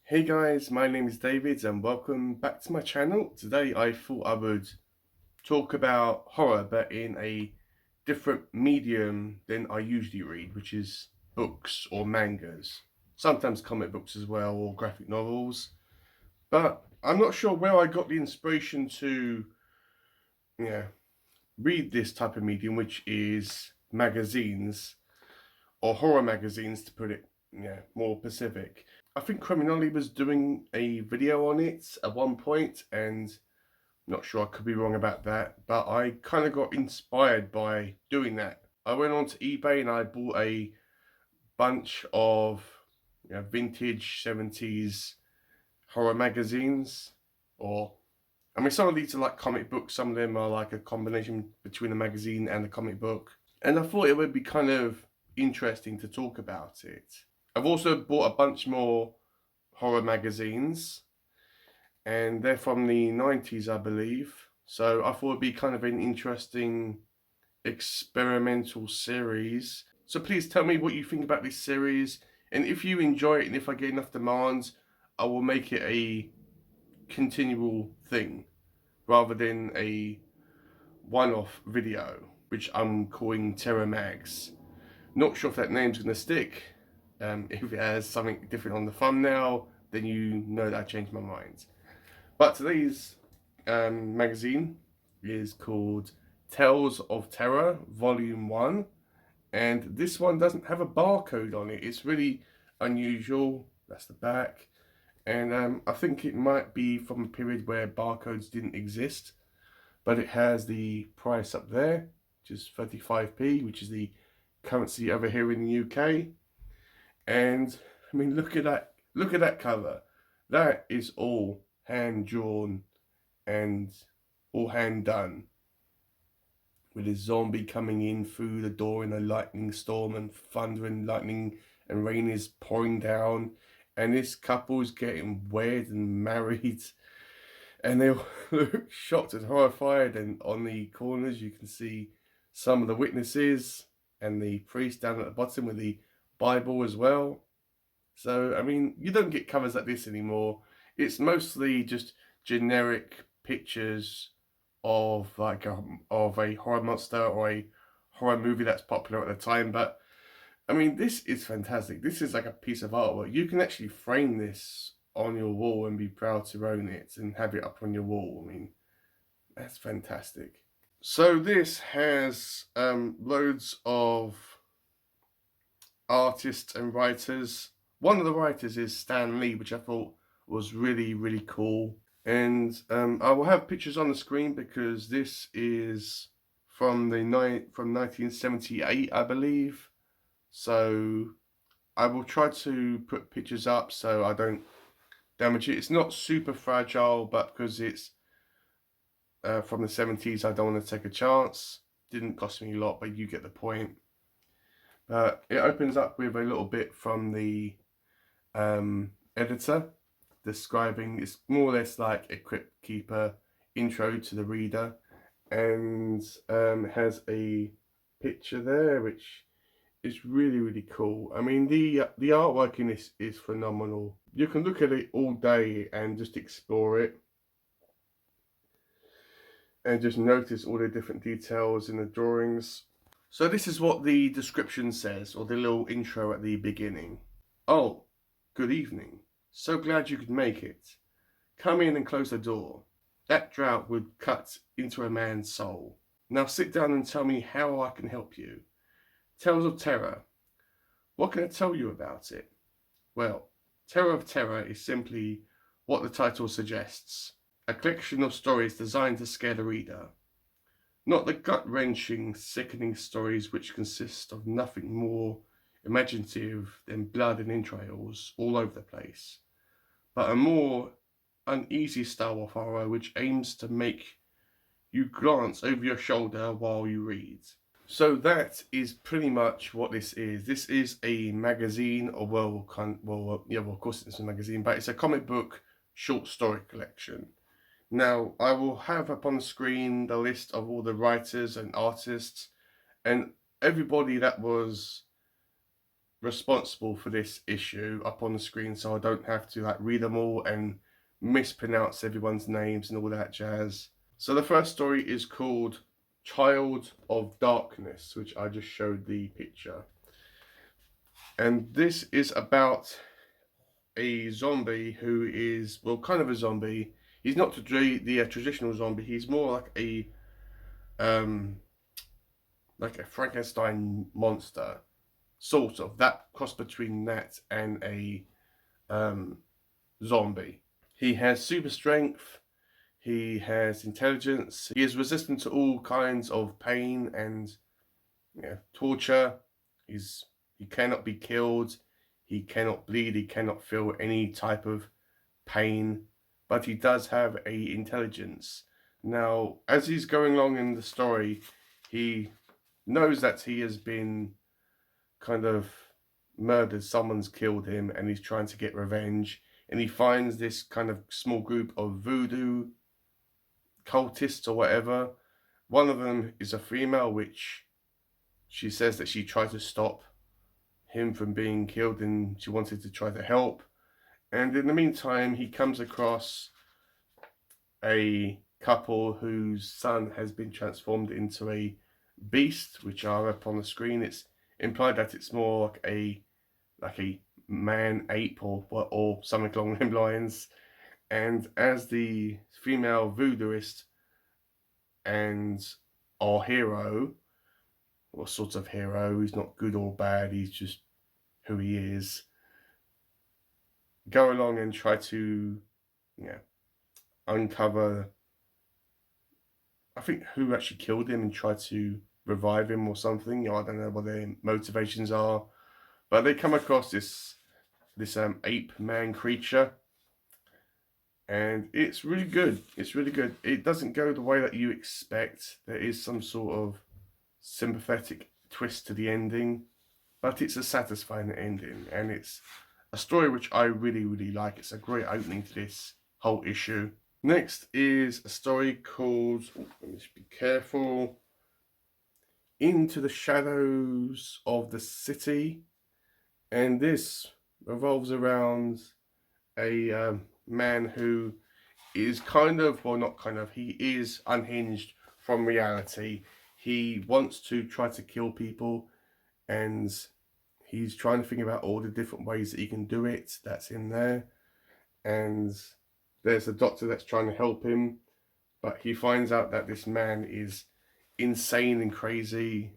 Hey guys, my name is David and welcome back to my channel. Today I thought I would talk about horror but in a different medium than I usually read, which is books or mangas. Sometimes comic books as well or graphic novels. But I'm not sure where I got the inspiration to read this type of medium, which is magazines or horror magazines to put it more specific. I think CriminOlly was doing a video on it at one point, and I'm not sure, I could be wrong about that, but I kind of got inspired by doing that. I went onto eBay and I bought a bunch of vintage 70s horror magazines, or I mean, some of these are like comic books, some of them are like a combination between a magazine and a comic book. And I thought it would be kind of interesting to talk about it. I've also bought a bunch more horror magazines, and they're from the 90s, I believe. So I thought it'd be kind of an interesting experimental series. So please tell me what you think about this series, and if you enjoy it and if I get enough demands, I will make it a continual thing rather than a one-off video, which I'm calling Terror Mags. Not sure if that name's going to stick. If it has something different on the thumbnail, then you know that I changed my mind. But today's magazine is called Tales of Terror Volume 1. And this one doesn't have a barcode on it. It's really unusual. That's the back. And I think it might be from a period where barcodes didn't exist. But it has the price up there, which is 35p, which is the currency over here in the UK. And I mean, look at that cover. That is all hand drawn and all hand done, with a zombie coming in through the door in a lightning storm, and thunder and lightning and rain is pouring down, and this couple is getting wed and married, and they all look shocked and horrified. And on the corners you can see some of the witnesses and the priest down at the bottom with the Bible as well. So I mean, you don't get covers like this anymore. It's mostly just generic pictures of like of a horror monster or a horror movie that's popular at the time. But I mean, this is fantastic. This is like a piece of artwork. You can actually frame this on your wall and be proud to own it and have it up on your wall. I mean, that's fantastic. So this has loads of artists and writers. One of the writers is Stan Lee, which I thought was really, really cool. And I will have pictures on the screen because this is from 1978, I believe. So I will try to put pictures up so I don't damage it. It's not super fragile, but because it's from the 70s, I don't want to take a chance. Didn't cost me a lot, but you get the point. It opens up with a little bit from the editor describing, it's more or less like a Crypt Keeper intro to the reader, and it has a picture there which is really, really cool. I mean, the artwork in this is phenomenal. You can look at it all day and just explore it and just notice all the different details in the drawings. So this is what the description says, or the little intro at the beginning. Oh, good evening. So glad you could make it. Come in and close the door. That drought would cut into a man's soul. Now sit down and tell me how I can help you. Tales of Terror. What can I tell you about it? Well, Tales of Terror is simply what the title suggests. A collection of stories designed to scare the reader. Not the gut-wrenching, sickening stories which consist of nothing more imaginative than blood and entrails all over the place, but a more uneasy style of horror which aims to make you glance over your shoulder while you read. So that is pretty much what this is. This is a magazine, or of course it's a magazine, but it's a comic book short story collection. Now, I will have up on the screen the list of all the writers and artists and everybody that was responsible for this issue up on the screen, so I don't have to like read them all and mispronounce everyone's names and all that jazz. So the first story is called Child of Darkness, which I just showed the picture. And this is about a zombie who is, well, kind of a zombie. He's not the traditional zombie. He's more like a Frankenstein monster, sort of. That cross between that and a zombie. He has super strength. He has intelligence. He is resistant to all kinds of pain and torture. He cannot be killed. He cannot bleed. He cannot feel any type of pain. But he does have a intelligence. Now, as he's going along in the story, he knows that he has been kind of murdered. Someone's killed him, and he's trying to get revenge. And he finds this kind of small group of voodoo cultists or whatever. One of them is a female, which she says that she tried to stop him from being killed and she wanted to try to help. And in the meantime, he comes across a couple whose son has been transformed into a beast, which are up on the screen. It's implied that it's more like a man ape or something along them lines. And as the female voodooist and our hero, or sort of hero, he's not good or bad, he's just who he is, go along and try to uncover, I think, who actually killed him and try to revive him or something. I don't know what their motivations are, but they come across this ape man creature, and it's really good. It's really good. It doesn't go the way that you expect. There is some sort of sympathetic twist to the ending, but it's a satisfying ending, and it's a story which I really, really like. It's a great opening to this whole issue. Next is a story called, let me just be careful, Into the Shadows of the City, and this revolves around a man who is he is unhinged from reality. He wants to try to kill people, and he's trying to think about all the different ways that he can do it. That's in there. And there's a doctor that's trying to help him, but he finds out that this man is insane and crazy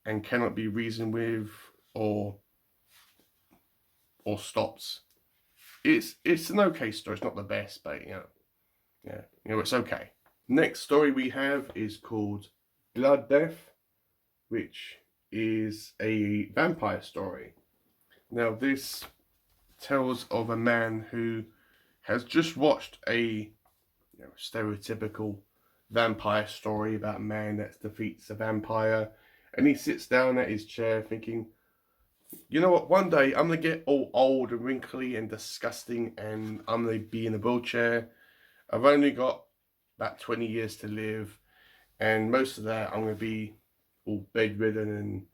and cannot be reasoned with or stopped. It's an okay story. It's not the best, but it's okay. Next story we have is called Blood Death, which is a vampire story. Now this tells of a man who has just watched a stereotypical vampire story about a man that defeats a vampire, and he sits down at his chair thinking, you know what, one day I'm going to get all old and wrinkly and disgusting and I'm going to be in a wheelchair. I've only got about 20 years to live, and most of that I'm going to be all bedridden and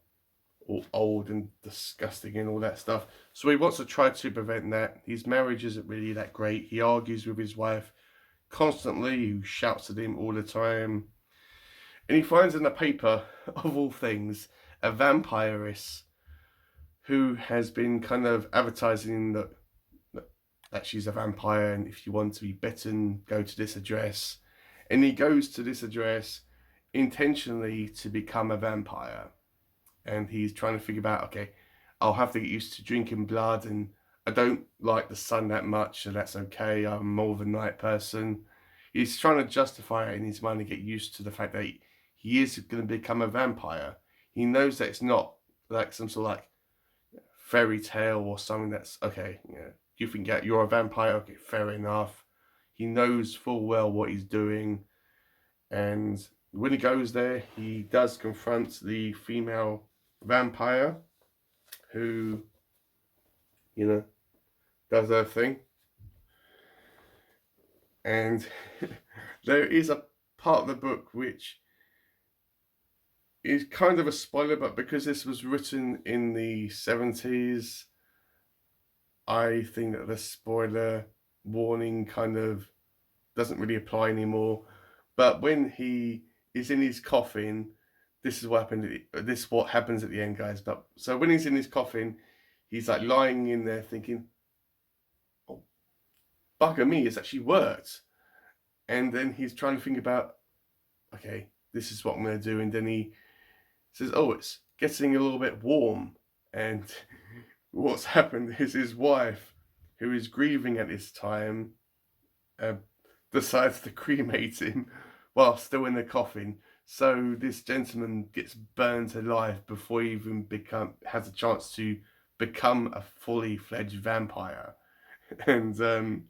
all old and disgusting and all that stuff. So he wants to try to prevent that. His marriage isn't really that great. He argues with his wife constantly, who shouts at him all the time. And he finds in the paper, of all things, a vampiress who has been kind of advertising that she's a vampire, and if you want to be bitten, go to this address. And he goes to this address intentionally to become a vampire. And he's trying to figure out, okay, I'll have to get used to drinking blood, and I don't like the sun that much, so that's okay. I'm more of a night person. He's trying to justify it in his mind to get used to the fact that he is going to become a vampire. He knows that it's not like some sort of like fairy tale or something that's, okay, you think you're a vampire, okay, fair enough. He knows full well what he's doing, and when he goes there, he does confront the female vampire who, does her thing. And there is a part of the book which is kind of a spoiler, but because this was written in the 70s, I think that the spoiler warning kind of doesn't really apply anymore. But when he is in his coffin, this is what happened. This is what happens at the end, guys. But so when he's in his coffin, he's like lying in there thinking, "Oh, bugger me, it's actually worked." And then he's trying to think about, okay, this is what I'm going to do. And then he says, "Oh, it's getting a little bit warm." And what's happened is his wife, who is grieving at this time, decides to cremate him while still in the coffin. So this gentleman gets burned alive before he even has a chance to become a fully fledged vampire. And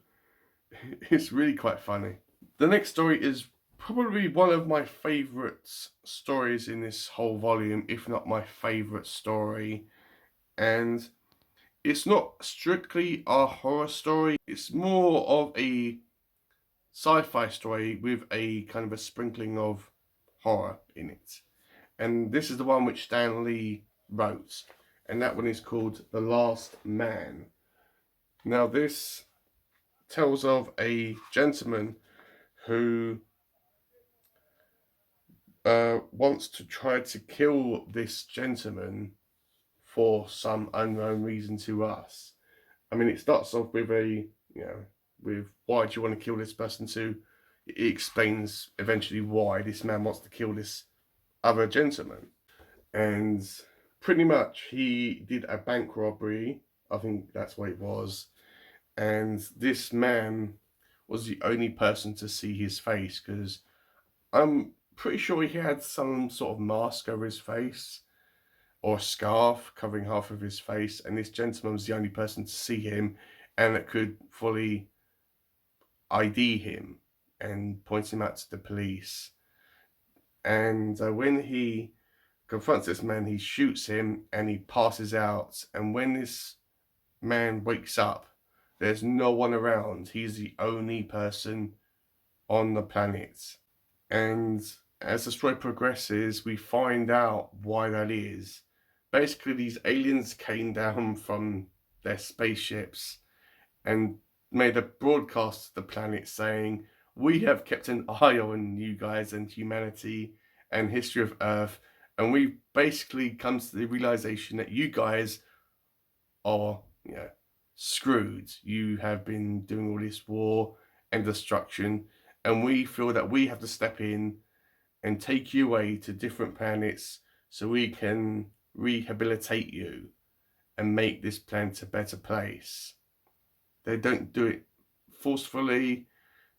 it's really quite funny. The next story is probably one of my favourite stories in this whole volume, if not my favourite story. And it's not strictly a horror story, it's more of a sci-fi story with a kind of a sprinkling of horror in it. And this is the one which Stan Lee wrote, and that one is called The Last Man. Now this tells of a gentleman who wants to try to kill this gentleman for some unknown reason to us. I mean, it starts off with with why do you want to kill this person, to it explains eventually why this man wants to kill this other gentleman. And pretty much he did a bank robbery, I think that's what it was, and this man was the only person to see his face, because I'm pretty sure he had some sort of mask over his face or a scarf covering half of his face, and this gentleman was the only person to see him and that could fully ID him and point him out to the police. And when he confronts this man, he shoots him and he passes out. And when this man wakes up, there's no one around. He's the only person on the planet. And as the story progresses, we find out why that is. Basically, these aliens came down from their spaceships and made a broadcast to the planet saying, "We have kept an eye on you guys and humanity and history of Earth, and we've basically come to the realization that you guys are, screwed. You have been doing all this war and destruction, and we feel that we have to step in and take you away to different planets so we can rehabilitate you and make this planet a better place." They don't do it forcefully.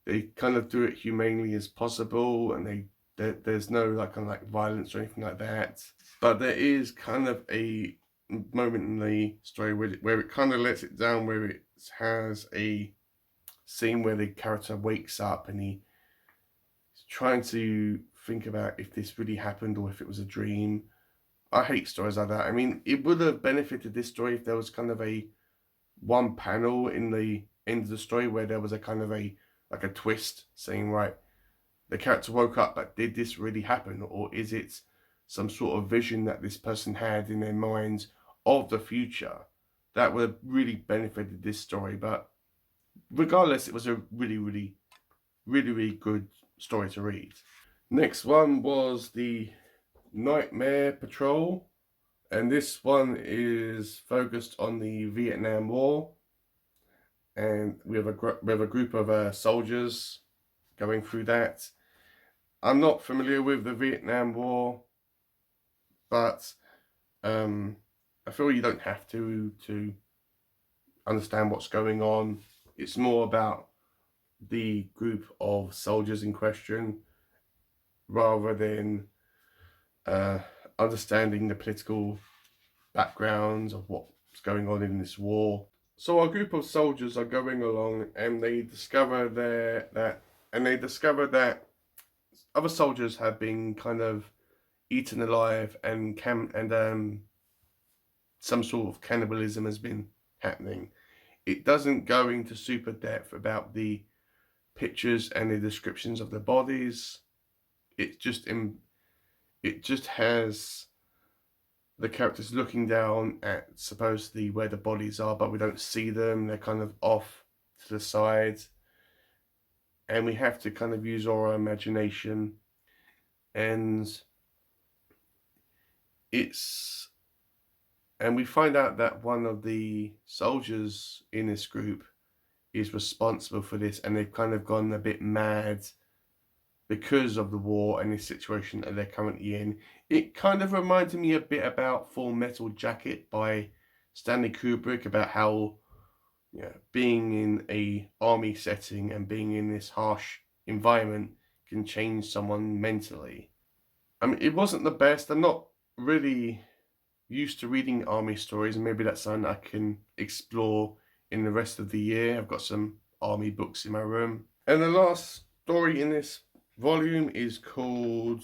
They kind of do it humanely as possible, and there's no kind of violence or anything like that. But there is kind of a moment in the story where it kind of lets it down, where it has a scene where the character wakes up and he's trying to think about if this really happened or if it was a dream. I hate stories like that. I mean, it would have benefited this story if there was kind of a one panel in the end of the story where there was a kind of a twist saying, right, the character woke up, but did this really happen, or is it some sort of vision that this person had in their minds of the future? That would have really benefited this story. But regardless, it was a really good story to read. Next one was the Nightmare Patrol, and this one is focused on the Vietnam War, and we have a group of soldiers going through that. I'm not familiar with the Vietnam War, but I feel you don't have to understand what's going on. It's more about the group of soldiers in question rather than understanding the political backgrounds of what's going on in this war. So our group of soldiers are going along, and they discover that other soldiers have been kind of eaten alive, and some sort of cannibalism has been happening. It doesn't go into super depth about the pictures and the descriptions of the bodies. It just it just has the characters looking down at supposedly where the bodies are, but we don't see them. They're kind of off to the side, and we have to kind of use our imagination. And we find out that one of the soldiers in this group is responsible for this, and they've kind of gone a bit mad because of the war and this situation that they're currently in. It kind of reminded me a bit about Full Metal Jacket by Stanley Kubrick, about how being in a army setting and being in this harsh environment can change someone mentally. I mean, it wasn't the best. I'm not really used to reading army stories, and maybe that's something I can explore in the rest of the year. I've got some army books in my room. And the last story in this volume is called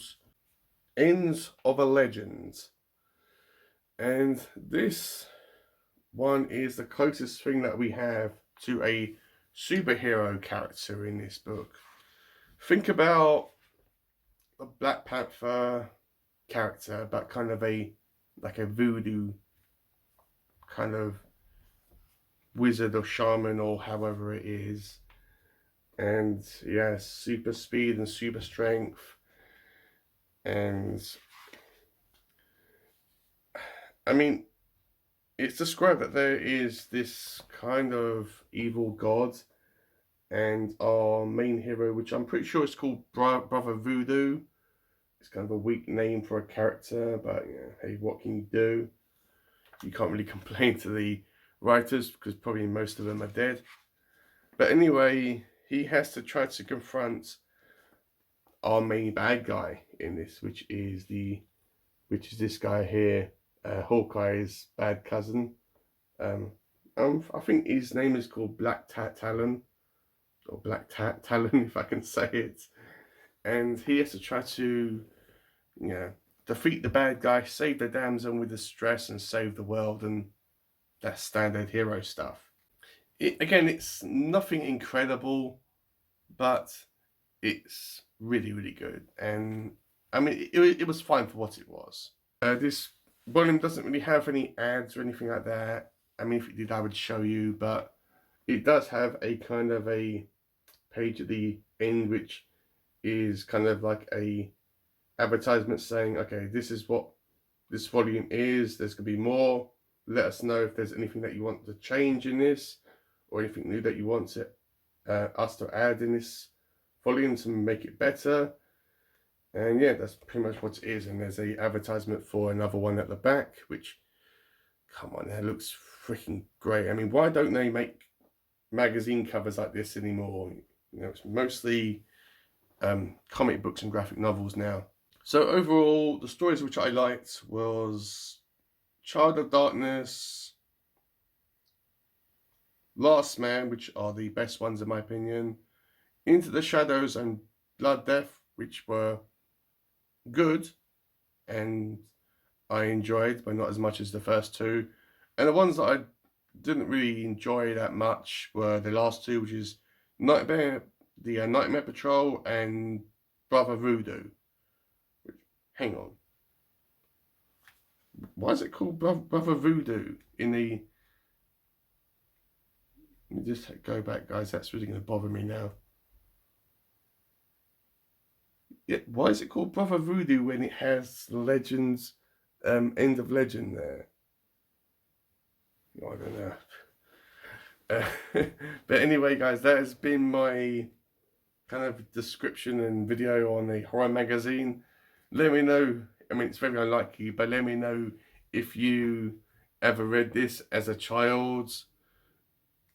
Ends of a Legend. And this one is the closest thing that we have to a superhero character in this book. Think about a Black Panther character, but kind of like a voodoo kind of wizard or shaman or however it is. And yeah, super speed and super strength. And I mean, it's described that there is this kind of evil god, and our main hero, which I'm pretty sure is called Brother Voodoo. It's kind of a weak name for a character, but hey, what can you do? You can't really complain to the writers because probably most of them are dead. But anyway, he has to try to confront our main bad guy in this, which is this guy here, Hawkeye's bad cousin. I think his name is called Black Talon, or Black Talon, if I can say it. And he has to try to, defeat the bad guy, save the damsel with the stress, and save the world, and that's standard hero stuff. Again, it's nothing incredible, but it's really, really good. And I mean, it was fine for what it was. This volume doesn't really have any ads or anything like that. I mean, if it did, I would show you, but it does have a kind of a page at the end, which is kind of like a advertisement saying, okay, this is what this volume is. There's going to be more. Let us know if there's anything that you want to change in this, or anything new that you want us to add in this volume to make it better. And yeah, that's pretty much what it is. And there's a advertisement for another one at the back, which, come on, that looks freaking great. I mean, why don't they make magazine covers like this anymore? It's mostly comic books and graphic novels now. So overall, the stories which I liked was Child of Darkness, Last Man, which are the best ones in my opinion, Into the Shadows, and Blood Death, which were good and I enjoyed, but not as much as the first two. And the ones that I didn't really enjoy that much were the last two, which is Nightmare Patrol and Brother Voodoo. Hang on. Why is it called Brother Voodoo in the... Let me just go back, guys. That's really going to bother me now. Yeah, why is it called Brother Voodoo when it has Legends, End of Legend there? I don't know. But anyway, guys, that has been my kind of description and video on the horror magazine. Let me know, I mean, it's very unlikely, but let me know if you ever read this as a child.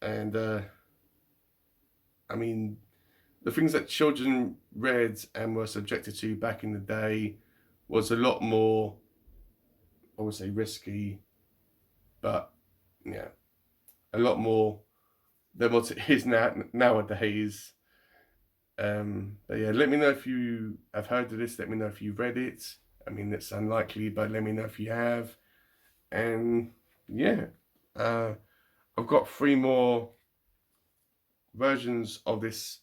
And I mean, the things that children read and were subjected to back in the day was a lot more, I would say, risky, but yeah, a lot more than what it is nowadays. But yeah, let me know if you have heard of this. Let me know if you've read it. I mean, it's unlikely, but let me know if you have. And yeah, I've got 3 more versions of this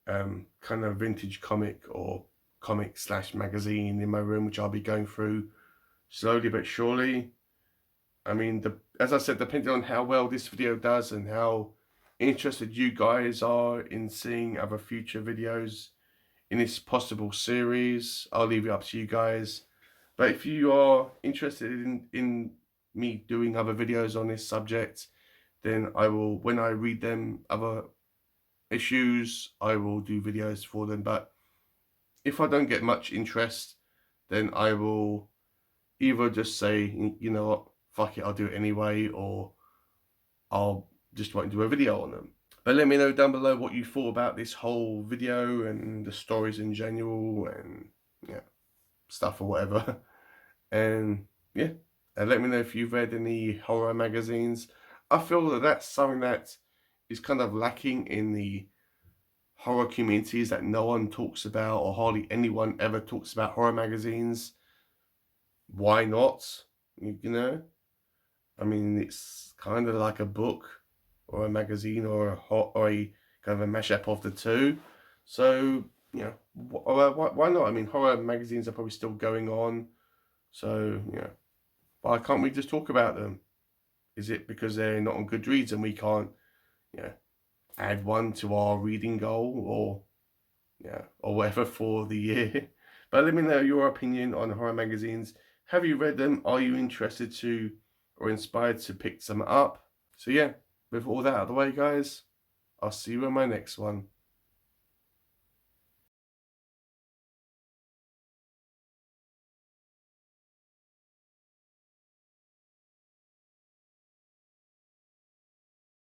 kind of vintage comic or comic / magazine in my room, which I'll be going through slowly but surely. I mean, as I said, depending on how well this video does and how interested you guys are in seeing other future videos in this possible series, I'll leave it up to you guys. But if you are interested in me doing other videos on this subject, then I will, when I read them, other issues, I will do videos for them. But if I don't get much interest, then I will either just say, you know what, fuck it, I'll do it anyway, or I'll just won't do a video on them. But let me know down below what you thought about this whole video and the stories in general and yeah, stuff or whatever. And yeah, and let me know if you've read any horror magazines. I feel that that's something that is kind of lacking in the horror communities, that no one talks about, or hardly anyone ever talks about horror magazines. Why not? You know? I mean, it's kind of like a book or a magazine or a kind of a mashup of the two. So, you know, why not? I mean, horror magazines are probably still going on. So, you know, why can't we just talk about them? Is it because they're not on Goodreads and we can't, you know, add one to our reading goal, or yeah, or whatever for the year? But let me know your opinion on horror magazines. Have you read them? Are you interested to or inspired to pick some up? So yeah, with all that out of the way, guys, I'll see you in my next one.